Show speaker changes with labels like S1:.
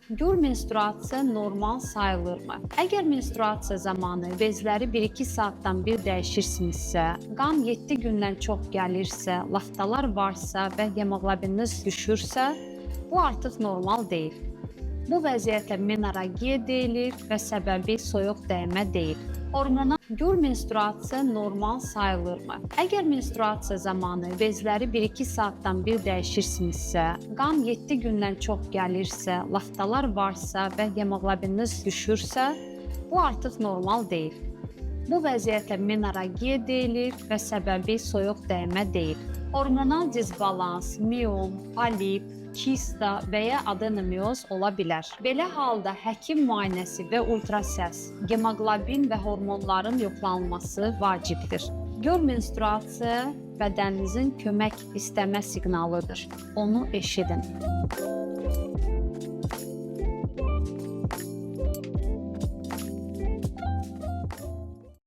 S1: Gör menstruasiya normal sayılırmı? Əgər menstruasiya zamanı bezləri 1-2 saatdan bir dəyişirsinizsə, qan 7 gündən çox gəlirsə, laftalar varsa və hemoqlobininiz düşürsə, bu artıq normal deyil. Bu vəziyyətə menorragiya deyilir və səbəbi soyuq dəymə deyil. Hormonal gör menstruasiya normal sayılırmı? Əgər menstruasiya zamanı bezləri 1-2 saatdan bir dəyişirsinizsə, qan 7 gündən çox gəlirsə, laftalar varsa və hemoqlobininiz düşürsə, bu artıq normal deyil. Bu vəziyyətə menorragiya deyilir və səbəbi soyuq dəymə deyil. Hormonal disbalans, miom, polip, kista və ya adenomyoz ola bilər. Belə halda həkim müayinəsi və ultrasəs, hemoqlobin və hormonların yoxlanılması vacibdir. Gör menstruasiya bədəninizin kömək istəmə siqnalıdır. Onu eşidin.